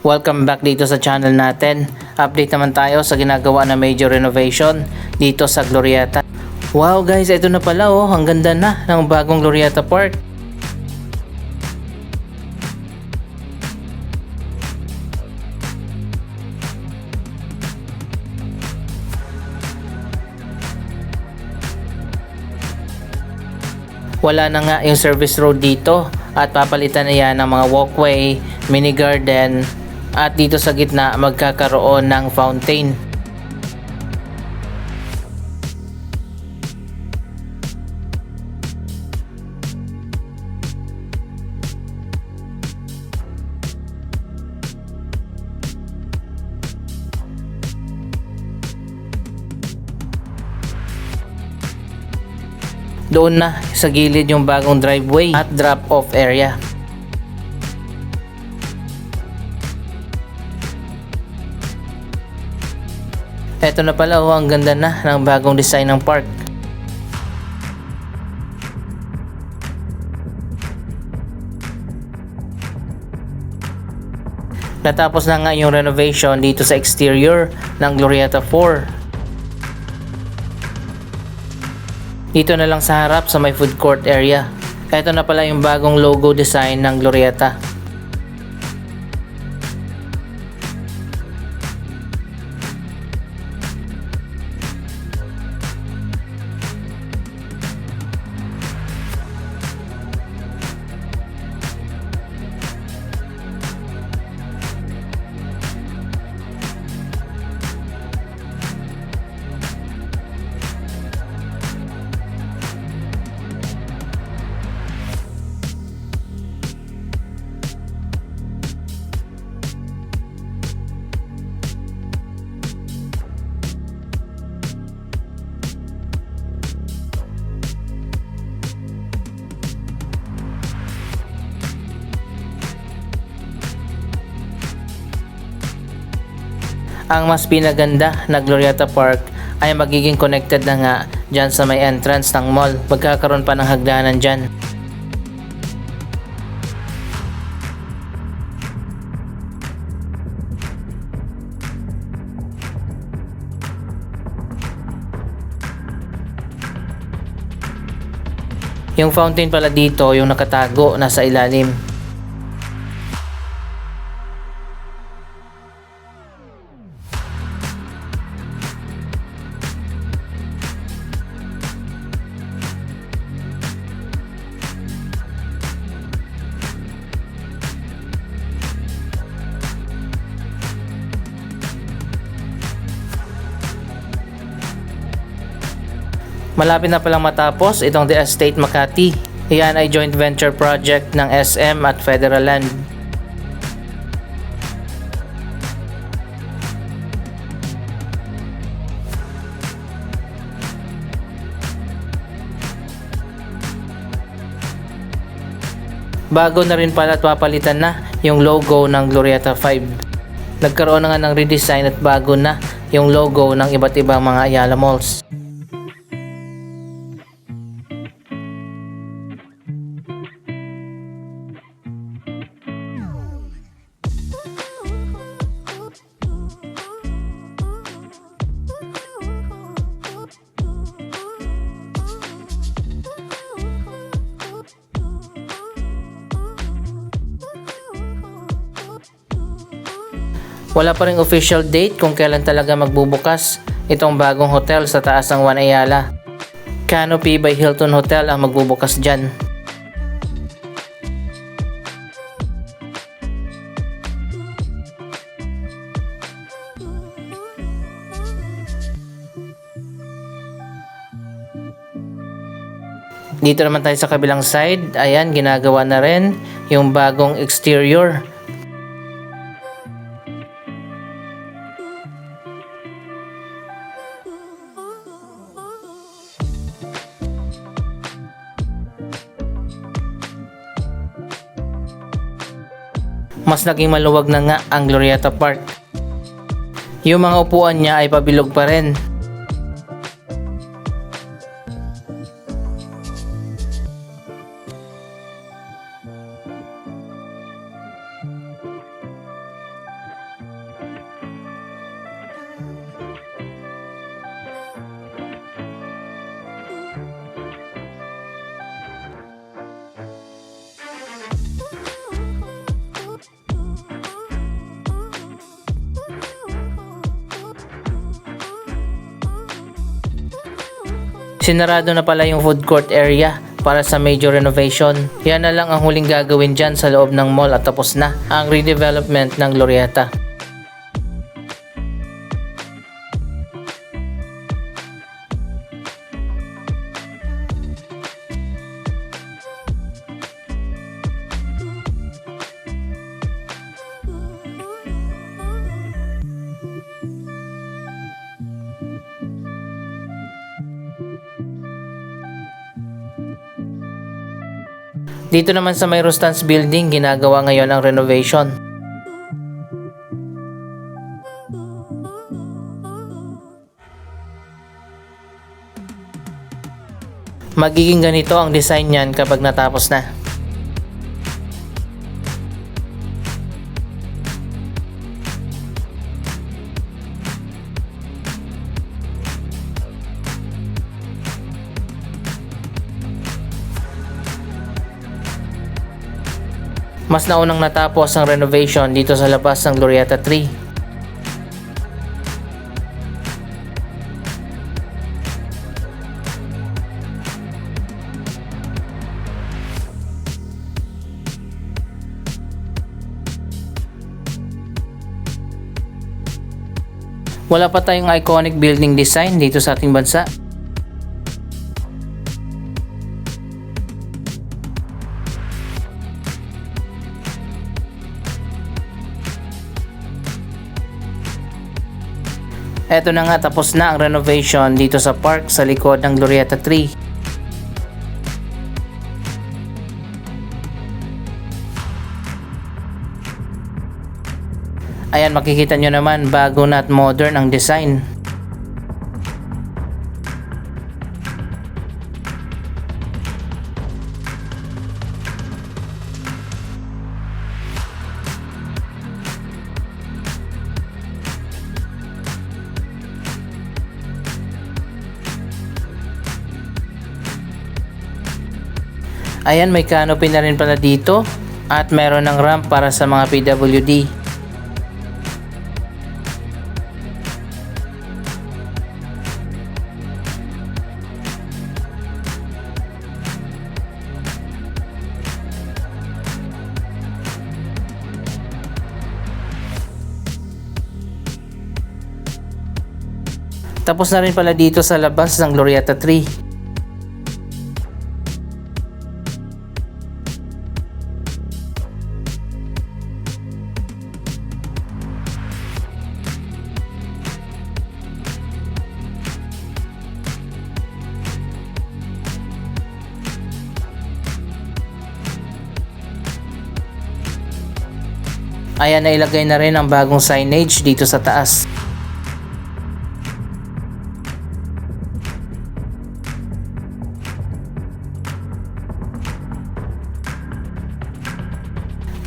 Welcome back dito sa channel natin. Update naman tayo sa ginagawa na major renovation dito sa Glorieta. Wow guys, ito na pala oh, ang ganda na ng bagong Glorieta Park. Wala na nga yung service road dito at papalitan na yan ng mga walkway, mini garden at dito sa gitna magkakaroon ng fountain. Doon na sa gilid yung bagong driveway at drop-off area. Eto na pala oh, ang ganda na ng bagong design ng park. Natapos na nga yung renovation dito sa exterior ng Glorieta 4. Dito na lang sa harap sa may food court area. Ito na pala yung bagong logo design ng Glorieta. Ang mas pinaganda na Glorieta Park ay magiging connected na nga dyan sa may entrance ng mall. Magkakaroon pa ng hagdanan dyan. Yung fountain pala dito yung nakatago nasa ilalim. Malapit na palang matapos itong The Estate Makati. Iyan ay joint venture project ng SM at Federal Land. Bago na rin pala at papalitan na yung logo ng Glorieta 5. Nagkaroon na nga ng redesign at bago na yung logo ng iba't ibang mga Ayala Malls. Wala pa ring official date kung kailan talaga magbubukas itong bagong hotel sa taas ng One Ayala. Canopy by Hilton Hotel ang magbubukas dyan. Dito naman tayo sa kabilang side. Ayan, ginagawa na rin yung bagong exterior. Mas naging maluwag na nga ang Glorieta Park. Yung mga upuan niya ay pabilog pa rin. Sinarado na pala yung food court area para sa major renovation. Yan na lang ang huling gagawin dyan sa loob ng mall at tapos na ang redevelopment ng Glorietta. Dito naman sa may Rustans Building, ginagawa ngayon ang renovation. Magiging ganito ang design niyan kapag natapos na. Mas naunang natapos ang renovation dito sa labas ng Glorietta 3. Wala pa tayong iconic building design dito sa ating bansa. Eto na nga, tapos na ang renovation dito sa park sa likod ng Glorietta 3. Ayan, makikita nyo naman, bago na at modern ang design. Ayan, may canopy na rin pala dito at meron ng ramp para sa mga PWD. Tapos na rin pala dito sa labas ng Glorietta 3. Ayan, nailagay na rin ang bagong signage dito sa taas.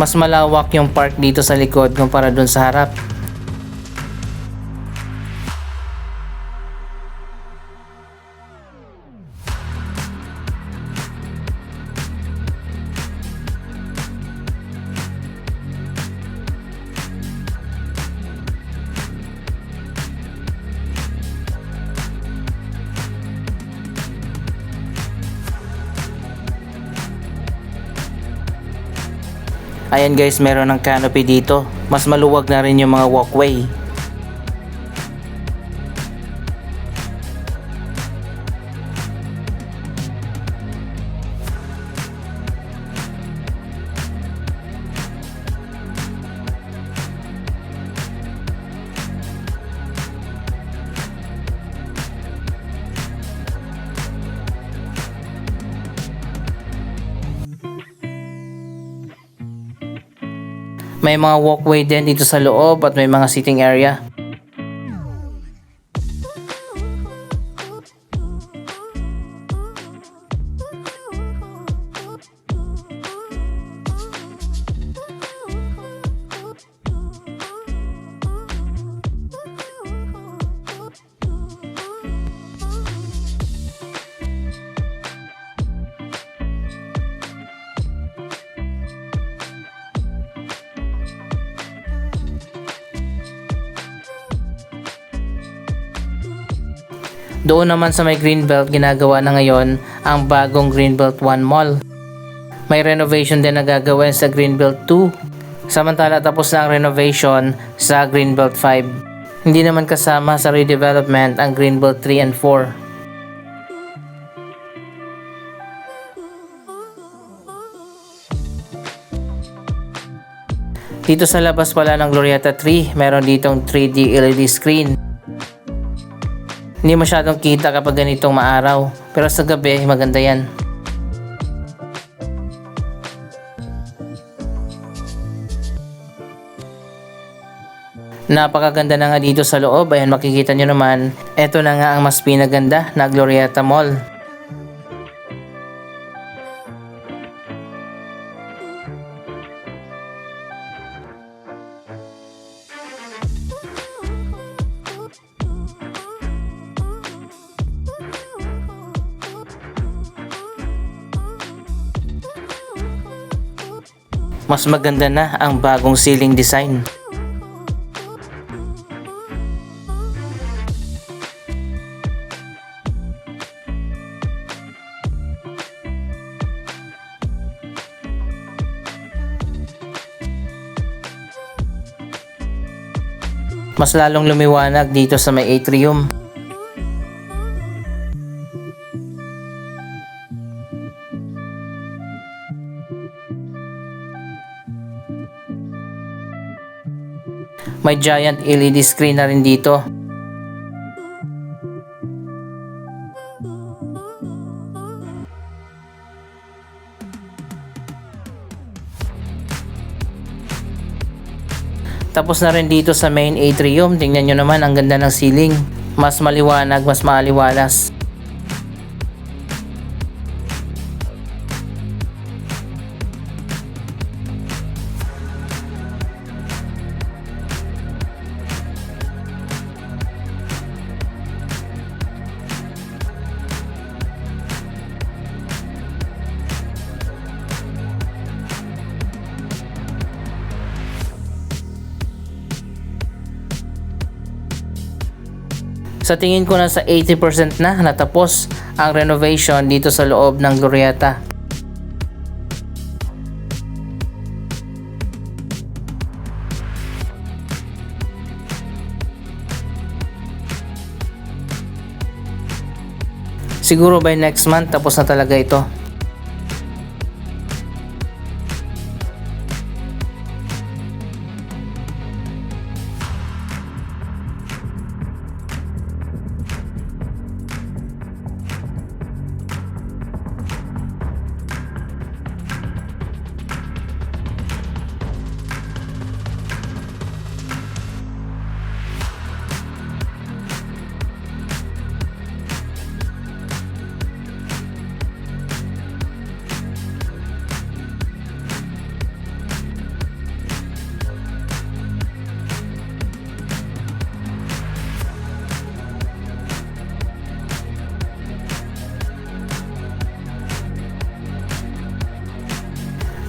Mas malawak yung park dito sa likod kumpara dun sa harap. Ayan guys, meron ng canopy dito. Mas maluwag na rin yung mga walkway. May mga walkway din dito sa loob at may mga sitting area. Doon naman sa may Greenbelt, ginagawa na ngayon ang bagong Greenbelt 1 Mall. May renovation din na gagawin sa Greenbelt 2. Samantala tapos na ang renovation sa Greenbelt 5. Hindi naman kasama sa redevelopment ang Greenbelt 3 and 4. Dito sa labas pala ng Glorietta 3, meron ditong 3D LED screen. Hindi masyadong kita kapag ganitong maaraw, pero sa gabi maganda yan. Napakaganda na nga dito sa loob. Ayan, makikita nyo naman, eto na nga ang mas pinaganda na Glorietta Mall. Mas maganda na ang bagong ceiling design. Mas lalong lumiwanag dito sa may atrium. May giant LED screen na rin dito. Tapos na rin dito sa main atrium. Tingnan nyo naman, ang ganda ng ceiling. Mas maliwanag, mas maaliwalas. Sa tingin ko nasa 80% na natapos ang renovation dito sa loob ng Glorietta. Siguro by next month tapos na talaga ito.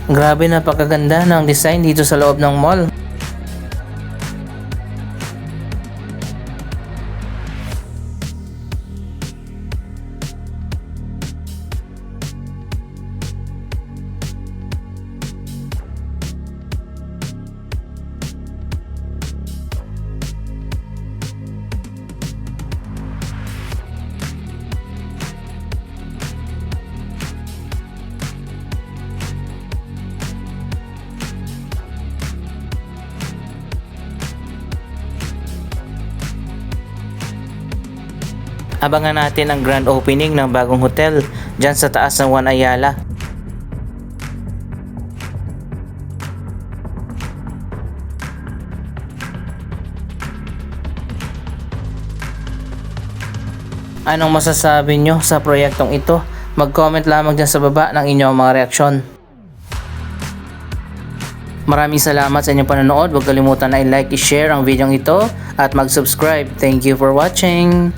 Grabe, napakaganda ng design dito sa loob ng mall. Abangan natin ang grand opening ng bagong hotel dyan sa taas ng One Ayala. Anong masasabi nyo sa proyektong ito? Mag-comment lamang dyan sa baba ng inyong mga reaksyon. Maraming salamat sa inyong panonood. Huwag kalimutan na i-like, i-share ang video ito at mag-subscribe. Thank you for watching!